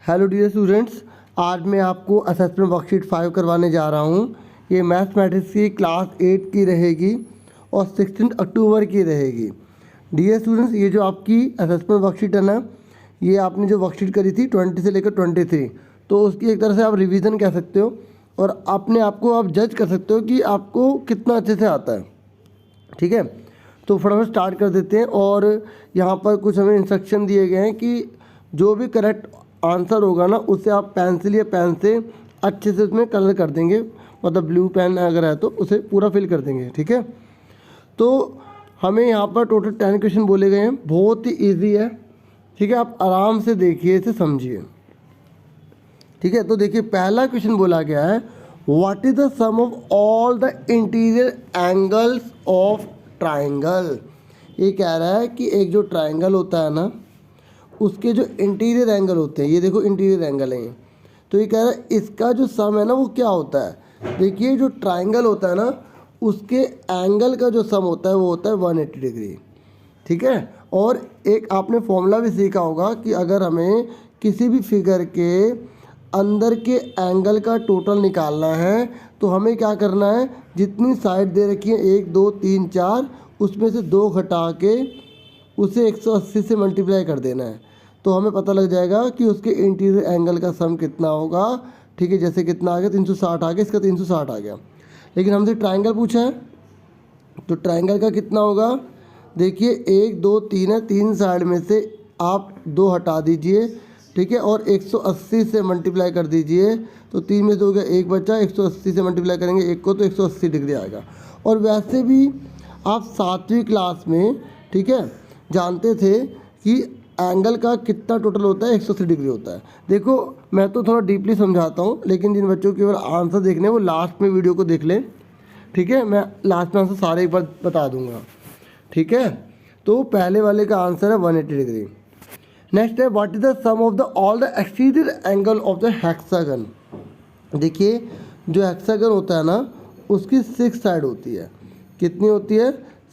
Hello dear students, आज मैं आपको असेसमेंट वर्कशीट 5 करवाने जा रहा हूँ। ये मैथमेटिक्स की क्लास 8 की रहेगी और 16 अक्टूबर की रहेगी। डियर स्टूडेंट्स, ये जो आपकी असेसमेंट वर्कशीट है ना, ये आपने जो वर्कशीट करी थी 20 से लेकर 23, तो उसकी एक तरह से आप रिवीजन कह सकते हो और अपने आप को आप जज कर सकते हो कि आपको कितना अच्छे से आता है। ठीक है, तो फटाफट स्टार्ट कर देते हैं। और यहाँ पर कुछ हमें इंस्ट्रक्शन दिए गए हैं कि जो भी करेक्ट आंसर होगा ना, उससे आप पेंसिल या पेन से अच्छे से उसमें कलर कर देंगे, मतलब ब्लू पेन अगर है तो उसे पूरा फिल कर देंगे। ठीक है, तो हमें यहाँ पर टोटल 10 क्वेश्चन बोले गए हैं, बहुत ही ईजी है। ठीक है, आप आराम से देखिए, इसे समझिए। ठीक है, तो देखिए पहला क्वेश्चन बोला गया है, what is the sum of all the interior angles of triangle. ये कह रहा है कि एक जो ट्राइंगल होता है ना, उसके जो इंटीरियर एंगल होते हैं, ये देखो इंटीरियर एंगल है ये, तो ये कह रहा है इसका जो सम है ना वो क्या होता है। देखिए जो ट्राइंगल होता है ना, उसके एंगल का जो सम होता है वो होता है 180 डिग्री। ठीक है, और एक आपने फॉर्मूला भी सीखा होगा कि अगर हमें किसी भी फिगर के अंदर के एंगल का टोटल निकालना है तो हमें क्या करना है, जितनी साइड दे रखी है 1 2 3 4, उसमें से 2 घटा के उसे 180 से मल्टीप्लाई कर देना है, तो हमें पता लग जाएगा कि उसके इंटीरियर एंगल का सम कितना होगा। ठीक है, जैसे कितना आ गया 360 आ गया, इसका 360 आ गया। लेकिन हमसे ट्राइंगल पूछा है, तो ट्राइंगल का कितना होगा। देखिए 1 2 3 है, 3 साइड में से आप 2 हटा दीजिए। ठीक है, और 180 से मल्टीप्लाई कर दीजिए, तो 3 में से हो गया 1 बचा, 180 से मल्टीप्लाई करेंगे 1 को तो 180 डिग्री आएगा। और वैसे भी आप 7वीं क्लास में, ठीक है, जानते थे कि एंगल का कितना टोटल होता है, 180 डिग्री होता है। देखो मैं तो थोड़ा डीपली समझाता हूँ, लेकिन जिन बच्चों को केवल आंसर देखने वो लास्ट में वीडियो को देख लें। ठीक है, मैं लास्ट में आंसर सारे एक बार बता दूंगा। ठीक है, तो पहले वाले का आंसर है 180 डिग्री। नेक्स्ट है, what is the sum of the all the exterior angle of the hexagon. देखिए जो हेक्सागन होता है ना, उसकी 6 साइड होती है। कितनी होती है,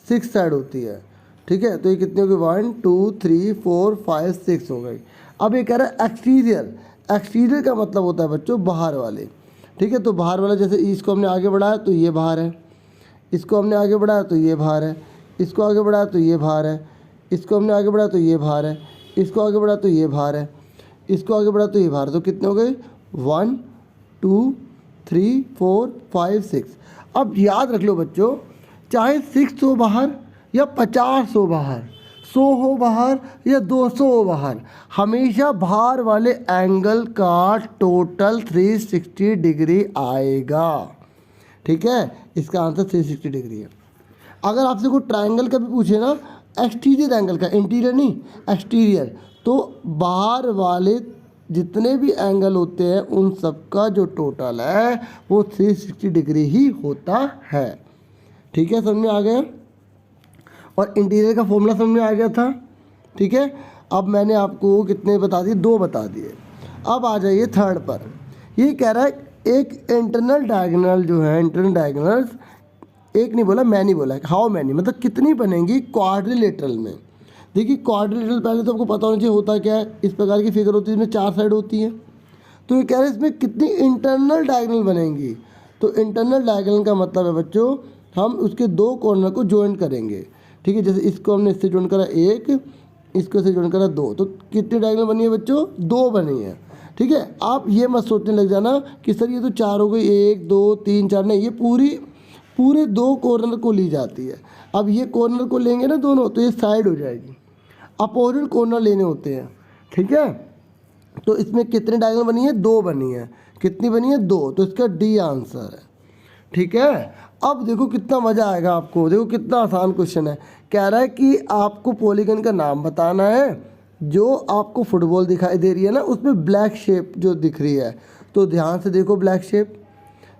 6 साइड होती है। ठीक है, तो ये कितनी होगी, 1 2 3 4 5 6 हो गई। अब ये कह रहा है एक्सटीरियर। एक्सटीरियर का मतलब होता है बच्चों बाहर वाले। ठीक है, तो बाहर वाला जैसे इसको हमने आगे बढ़ाया तो ये बाहर है, इसको हमने आगे बढ़ाया तो ये बाहर है, इसको आगे बढ़ाया तो ये बाहर है, इसको हमने आगे बढ़ाया तो ये बाहर है, इसको आगे बढ़ाया तो ये बाहर है, इसको आगे बढ़ाया तो ये बाहर है। तो कितने हो गए, 1 2 3 4 5 6। अब याद रख लो बच्चों, चाहे 6 हो बाहर या 50 हो बाहर, 100 हो बाहर या 200 हो बाहर, हमेशा बाहर वाले एंगल का टोटल 360 डिग्री आएगा। ठीक है, इसका आंसर 360 डिग्री है। अगर आपसे कोई ट्रायंगल का भी पूछे ना, एक्सटीरियर एंगल का, इंटीरियर नहीं एक्सटीरियर, तो बाहर वाले जितने भी एंगल होते हैं उन सब का जो टोटल है वो 360 डिग्री ही होता है। ठीक है, समझ में आ गया। और इंटीरियर का फॉर्मूला समझ में आ गया था। ठीक है, अब मैंने आपको कितने बता दिए, 2 बता दिए। अब आ जाइए थर्ड पर। ये कह रहा है एक इंटरनल डायगोनल जो है, इंटरनल डायगोनल्स, एक नहीं बोला, मैं नहीं बोला, हाउ मैनी, मतलब कितनी बनेंगी क्वाड्रिलेटरल में। देखिए क्वाड्रिलेटरल पहले तो आपको पता होना चाहिए होता क्या है। इस प्रकार की फिगर होती है, इसमें 4 साइड होती है। तो ये कह रहे हैं इसमें कितनी इंटरनल डायगोनल बनेंगी। तो इंटरनल डायगोनल का मतलब है बच्चों, हम उसके 2 कॉर्नर को ज्वाइन करेंगे। ठीक है, जैसे इसको हमने इससे ज्वाइन करा 1, इसको से ज्वाइन करा 2, तो कितनी डायगोनल बनी है बच्चों, 2 बनी है। ठीक है, आप ये मत सोचने लग जाना कि सर ये तो 4 हो गई, 1 2 3 4, नहीं, ये पूरे 2 कॉर्नर को ली जाती है। अब ये कॉर्नर को लेंगे ना दोनों, तो ये साइड हो जाएगी, अपोजिट कॉर्नर लेने होते हैं। ठीक है, तो इसमें कितनी डायगोनल बनी है, 2 बनी है। कितनी बनी है, 2, तो इसका डी आंसर है। ठीक है, अब देखो कितना मज़ा आएगा आपको। देखो कितना आसान क्वेश्चन है। कह रहा है कि आपको पॉलीगन का नाम बताना है। जो आपको फुटबॉल दिखाई दे रही है ना, उसमें ब्लैक शेप जो दिख रही है, तो ध्यान से देखो, ब्लैक शेप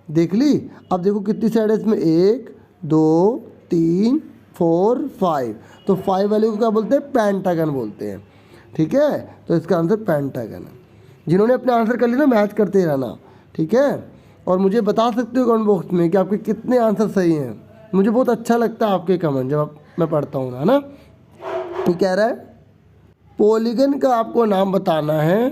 देख ली। अब देखो कितनी साइड है इसमें, 1 2 3 4 5, तो 5 वाले को क्या बोलते हैं, पेंटागन बोलते हैं। ठीक है, तो इसका आंसर पेंटागन है। जिन्होंने अपने आंसर कर लिए ना, मैच करते रहना। ठीक है, और मुझे बता सकते हो कमेंट बॉक्स में कि आपके कितने आंसर सही हैं। मुझे बहुत अच्छा लगता है आपके कमेंट जब मैं पढ़ता हूँ ना। तो कह रहा है पॉलीगन का आपको नाम बताना है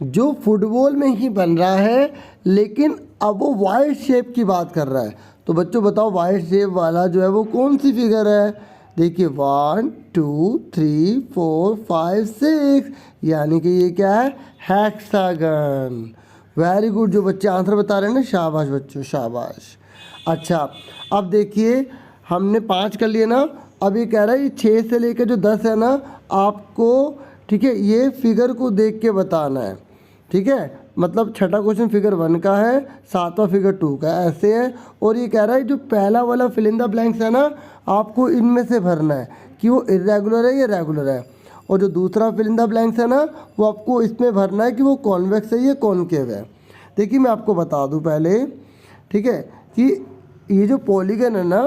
जो फुटबॉल में ही बन रहा है, लेकिन अब वो वाइड शेप की बात कर रहा है। तो बच्चों बताओ वाइड शेप वाला जो है वो कौन सी फिगर है? देखिए 1 2 3 4 5 6, यानी कि ये क्या है? हेक्सागन। वेरी गुड, जो बच्चे आंसर बता रहे हैं ना, शाबाश बच्चों शाबाश। अच्छा अब देखिए हमने 5 कर लिए ना, अब ये कह रहा है ये 6 से लेकर जो 10 है ना आपको, ठीक है, ये फिगर को देख के बताना है। ठीक है, मतलब छठा क्वेश्चन फिगर 1 का है, 7वां फिगर 2 का है, ऐसे है। और ये कह रहा है जो पहला वाला फिल इन द ब्लैंक्स है ना, आपको इनमें से भरना है कि वो इरेगुलर है या रेगुलर है। और जो दूसरा फिल इन द ब्लैंक्स है ना, वो आपको इसमें भरना है कि वो कॉन्वेक्स है या कॉनकेव है। देखिए मैं आपको बता दूं पहले, ठीक है, कि ये जो पॉलीगन है ना,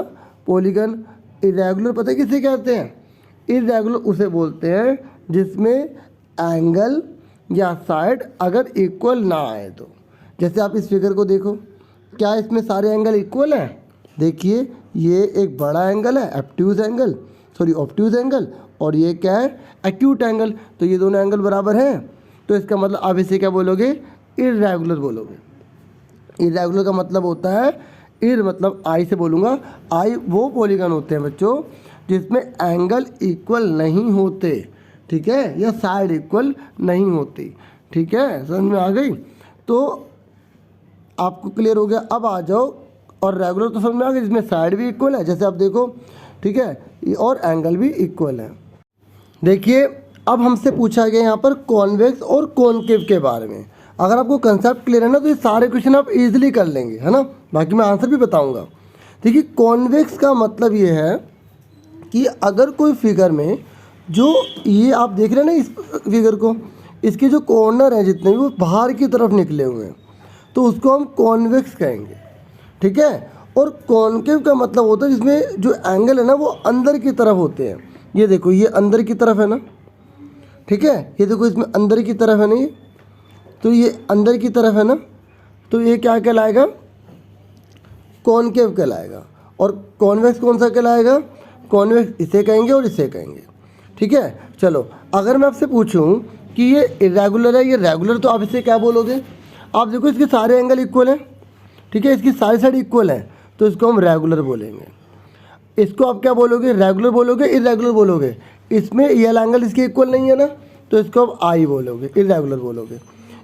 पॉलीगन इरेगुलर पता है किसे कहते हैं? इरेगुलर उसे बोलते हैं जिसमें एंगल या साइड अगर इक्वल ना आए तो। जैसे आप इस फिगर को देखो, क्या इसमें सारे एंगल इक्वल हैं? देखिए ये एक बड़ा एंगल है ऑब्ट्यूज एंगल, और ये क्या है? Acute angle. तो ये दोनों एंगल बराबर हैं, तो इसका मतलब आप इसे क्या बोलोगे? इरेगुलर बोलोगे। इरेगुलर का मतलब होता है, इर मतलब आई से बोलूँगा, आई वो पॉलीगन होते हैं बच्चों जिसमें एंगल इक्वल नहीं होते, ठीक है, या साइड इक्वल नहीं होती। ठीक है, समझ में आ गई? तो आपको क्लियर हो गया। अब आ जाओ, और रेगुलर तो समझ में आ गया जिसमें साइड भी इक्वल है, जैसे आप देखो, ठीक है, और एंगल भी इक्वल है। देखिए अब हमसे पूछा गया यहाँ पर कॉन्वेक्स और कॉनकेव के बारे में। अगर आपको कंसेप्ट क्लियर है ना, तो ये सारे क्वेश्चन आप इजीली कर लेंगे, है ना। बाकी मैं आंसर भी बताऊंगा। देखिए कॉन्वेक्स का मतलब ये है कि अगर कोई फिगर में जो ये आप देख रहे हैं ना इस फिगर को, इसके जो कॉर्नर हैं जितने भी वो बाहर की तरफ निकले हुए हैं, तो उसको हम कॉन्वेक्स कहेंगे। ठीक है, और कॉनकेव का मतलब होता है जिसमें जो एंगल है ना वो अंदर की तरफ होते हैं। ये देखो ये अंदर की तरफ है ना, ठीक है, ये देखो इसमें अंदर की तरफ है ना, ये तो ये अंदर की तरफ है ना, तो ये क्या कहलाएगा? कॉनकेव कहलाएगा। और कॉन्वेक्स कौन सा कहलाएगा? कॉन्वेक्स इसे कहेंगे और इसे कहेंगे। ठीक है, चलो अगर मैं आपसे पूछूं कि ये इरेगुलर है ये रेगुलर, तो आप इसे क्या बोलोगे? आप देखो इसके सारे एंगल इक्वल हैं, ठीक है, इसकी सारी साइड इक्वल है, तो इसको हम रेगुलर बोलेंगे। इसको आप क्या बोलोगे? रेगुलर बोलोगे, इरेगुलर बोलोगे? इसमें ये एंगल इसके इक्वल नहीं है ना, तो इसको आप आई बोलोगे, इरेगुलर बोलोगे।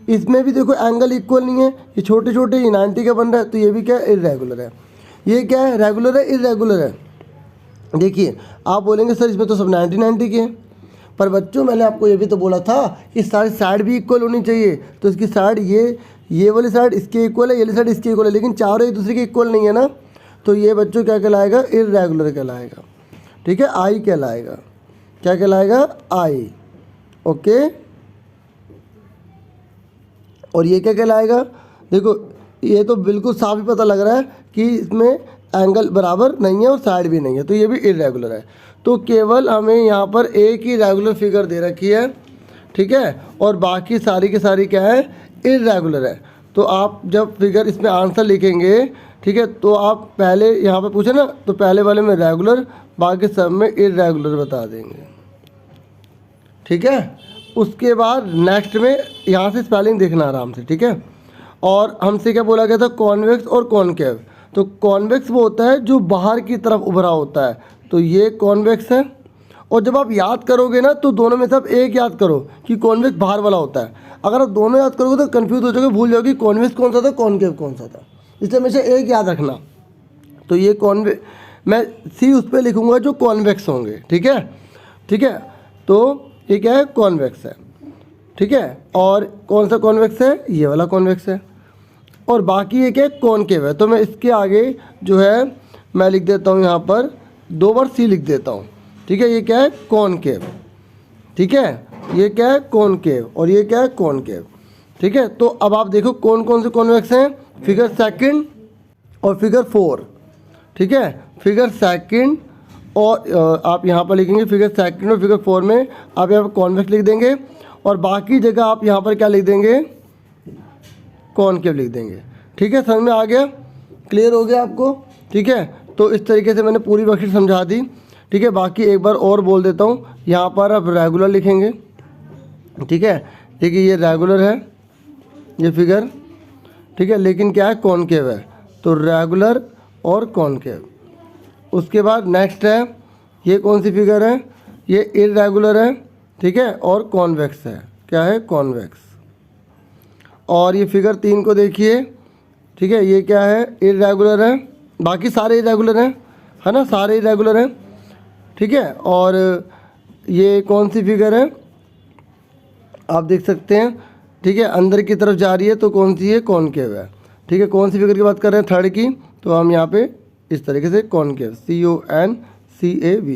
इसमें भी देखो एंगल इक्वल नहीं है, ये छोटे छोटे, ये 90 का बन रहा है, तो ये भी क्या है? इरेगुलर है। ये क्या है? रेगुलर है, इरेगुलर है। देखिए आप बोलेंगे सर इसमें तो सब 90 के हैं, पर बच्चों मैंने आपको ये भी तो बोला था कि सारी साइड भी इक्वल होनी चाहिए। तो इसकी साइड ये वाली साइड इसके इक्वल है, ये वाली साइड इसके इक्वल है, लेकिन चारों एक दूसरे के इक्वल नहीं है ना, तो ये बच्चों क्या कहलाएगा? इरेगुलर कहलाएगा। ठीक है, आई कहलाएगा। क्या कहलाएगा? आई। ओके, और ये क्या कहलाएगा? देखो ये तो बिल्कुल साफ ही पता लग रहा है कि इसमें एंगल बराबर नहीं है और साइड भी नहीं है, तो ये भी इरेगुलर है। तो केवल हमें यहाँ पर एक ही रेगुलर फिगर दे रखी है, ठीक है, और बाकी सारी की सारी क्या है? इरेगुलर है। तो आप जब फिगर इसमें आंसर लिखेंगे, ठीक है, तो आप पहले यहाँ पर पूछे ना, तो पहले वाले में रेगुलर, बाकी सब में इरेगुलर बता देंगे। ठीक है, उसके बाद नेक्स्ट में यहाँ से स्पेलिंग देखना आराम से, ठीक है। और हमसे क्या बोला गया था? कॉन्वेक्स और कॉनकेव। तो कॉन्वेक्स वो होता है जो बाहर की तरफ उभरा होता है, तो ये कॉन्वेक्स है। और जब आप याद करोगे ना, तो दोनों में से आप एक याद करो कि कॉन्वेक्स बाहर वाला होता है। अगर आप दोनों याद करोगे तो कन्फ्यूज हो जाओगे, भूल जाओगे कॉन्वेक्स कौन सा था, कॉनकेव कौन सा था। इसलिए हमेशा एक याद रखना। तो ये मैं सी उस पर लिखूँगा जो कॉन्वेक्स होंगे, ठीक है, ठीक है। तो ये क्या है? कॉन्वेक्स है, ठीक है। और कौन सा कॉन्वेक्स है? ये वाला कॉन्वेक्स है। और बाकी ये क्या है? कॉनकेव है। तो मैं इसके आगे जो है मैं लिख देता हूँ यहाँ पर 2 बार सी लिख देता हूँ, ठीक है। ये क्या है? कॉनकेव, ठीक है। ये क्या है? कॉनकेव, और ये क्या है? कॉनकेव, ठीक है। तो अब आप देखो कौन कौन से कॉन्वेक्स हैं? फिगर 2 और फिगर 4, ठीक है। फिगर 2 और आप यहाँ पर लिखेंगे फिगर 2 और फिगर 4 में आप यहाँ पर कॉन्वेक्स लिख देंगे, और बाकी जगह आप यहाँ पर क्या लिख देंगे? कॉनकेव लिख देंगे। ठीक है, समझ में आ गया? क्लियर हो गया आपको? ठीक है, तो इस तरीके से मैंने पूरी वर्कशीट समझा दी, ठीक है। बाकी एक बार और बोल देता हूँ, यहाँ पर आप रेगुलर लिखेंगे, ठीक है। देखिए ये रेगुलर है, ये फिगर, ठीक है, लेकिन क्या है, कॉनकेव है। तो रेगुलर और कॉनकेव। उसके बाद नेक्स्ट है, ये कौन सी फिगर है, ये इरेगुलर है, ठीक है, और कॉन्वेक्स है। क्या है, कॉन्वेक्स। और ये फिगर 3 को देखिए, ठीक है, ये क्या है, इरेगुलर है, बाकी सारे इरेगुलर हैं, है ना, सारे इरेगुलर हैं, ठीक है। और ये कौन सी फिगर है, आप देख सकते हैं, ठीक है, अंदर की तरफ जा रही है, तो कौन सी है, कॉनकेव है, ठीक है। कौन सी फिगर की बात कर रहे हैं, थर्ड की, तो हम यहाँ पे इस तरीके से कॉनकेव, CONCAV,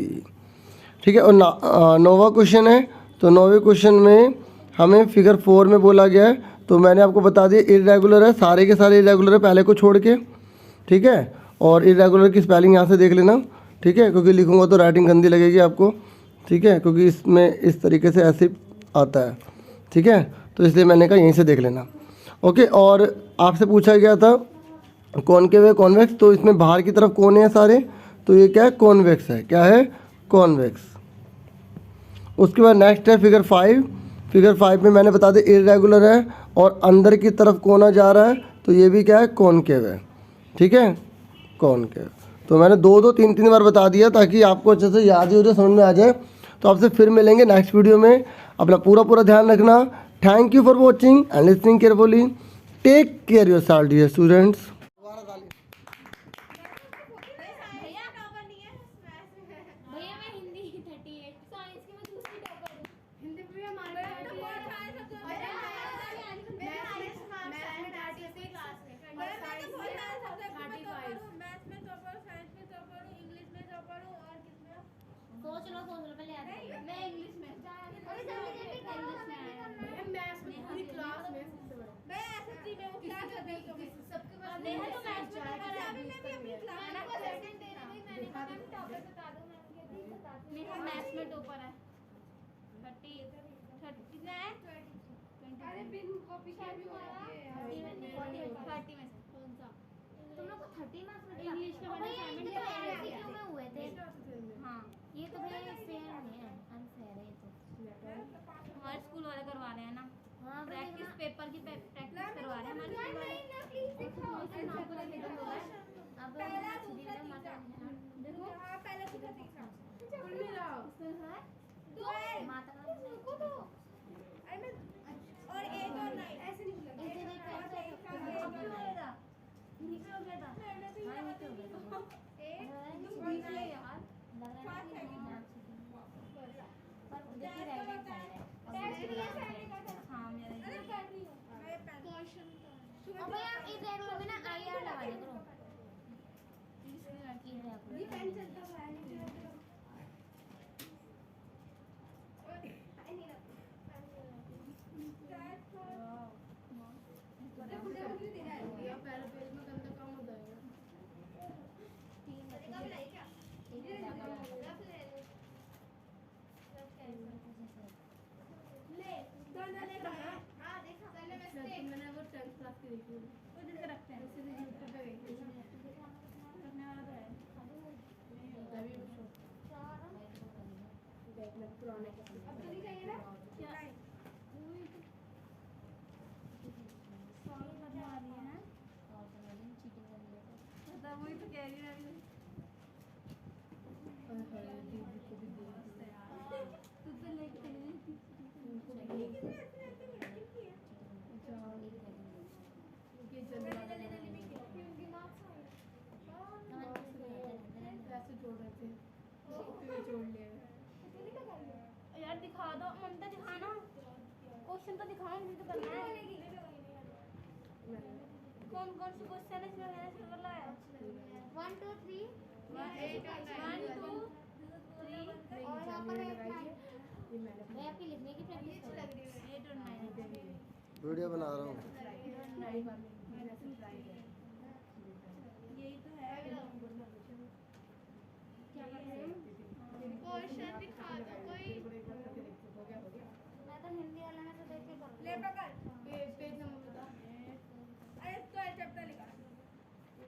ठीक है। और नौवां क्वेश्चन है, तो नौवें क्वेश्चन में हमें फिगर 4 में बोला गया है, तो मैंने आपको बता दिया इरेगुलर है, सारे के सारे इरेगुलर है पहले को छोड़ के, ठीक है। और इरेगुलर की स्पेलिंग यहाँ से देख लेना, ठीक है, क्योंकि लिखूंगा तो राइटिंग गंदी लगेगी आपको, ठीक है, क्योंकि इसमें इस तरीके से ऐसे आता है, ठीक है, तो इसलिए मैंने कहा यहीं से देख लेना। ओके, और आपसे पूछा गया था कॉनकेव है कॉन्वेक्स, तो इसमें बाहर की तरफ कोने हैं सारे, तो ये क्या है, कॉन्वेक्स है। क्या है, कॉन्वेक्स। उसके बाद नेक्स्ट है फिगर 5। फिगर 5 में मैंने बता दिया इरेगुलर है और अंदर की तरफ कोना जा रहा है, तो ये भी क्या है, कॉनकेव है, ठीक है, कॉनकेव। तो मैंने 2 3 बार बता दिया ताकि आपको अच्छे से याद ही हो जाए, समझ में आ जाए। तो आपसे फिर मिलेंगे नेक्स्ट वीडियो में, अपना पूरा ध्यान रखना। Thank you for watching and listening carefully. Take care yourself dear students. सोच लो पहले याद करो। मैं इंग्लिश में अरे जल्दी इंग्लिश में आया मैथ्स में पूरी क्लास में सबसे बड़ा मैं सच्ची में वो क्या कर रही हूं सबके पास नहीं है, तो मैथ्स में अभी मैं भी अपनी क्लास में प्रेजेंट दे रही थी, मैंने कहा मैम टॉपर बता दो, मैम कहती है बता दो। मेरा मैथ्स में टॉपर है 30 कितना है 20 अरे बिन कॉपी क्या भी हो रहा है 30 में से कौन सा तुम लोग को 30 मार्क्स में इंग्लिश में मैंने असाइनमेंट किया है, क्यों में हुए थे। हां ये तो भाई फेयर नहीं है, अनफेयर है ये तो। हमारे स्कूल वाले करवा रहे हैं ना, हां प्रैक्टिस पेपर की प्रैक्टिस करवा रहे हैं हमारे स्कूल वाले। नहीं प्लीज दिखाओ नाम को लेके दो अब पहला दूसरा तीसरा देखो हां पहला दूसरा तीसरा कुल मिला उसमें है दो माता का को तो अरे मैं और 8 और 9 ऐसे नहीं लगा ऐसे नहीं ऐसे निकलेगा नीचे हो गया था मैंने तो ये नीचे हो गया 1 2 3 यार लग रहा है कि नाम से पर देखिए राइट साइड है टेस्ट ये साइड का हां मेरा अरे कर रही हूं मैं क्वेश्चन अब यार इस रेगुलर में ना IR लगा दे करो इसमें लड़की है ये पेन चलता है नहीं पहले पेज में गंदा काम हो जाएगा मैंने वो 10th क्लास की देखी वो जिससे रखते हैं उससे यूट्यूब पे देखी करने वाला तो है अभी देखना पुराने अब तो नहीं चाहिए ना क्या सॉल्व करने वाली है और करने वाली चीटिंग करने वाली पता वही तो कह रही है अभी दीदी को भी दे यार तू तो लेके यार दिखा दो ममता दिखाना क्वेश्चन तो दिखाओ मुझे तो करना है कौन कौन से क्वेश्चन है इसमें मैंने शुरू कर लाया 1 2 3 1 2 3 और यहां पर मैं आपकी लिखने की प्रैक्टिस कर रही हूं 8 और 9 वीडियो बना रहा हूँ।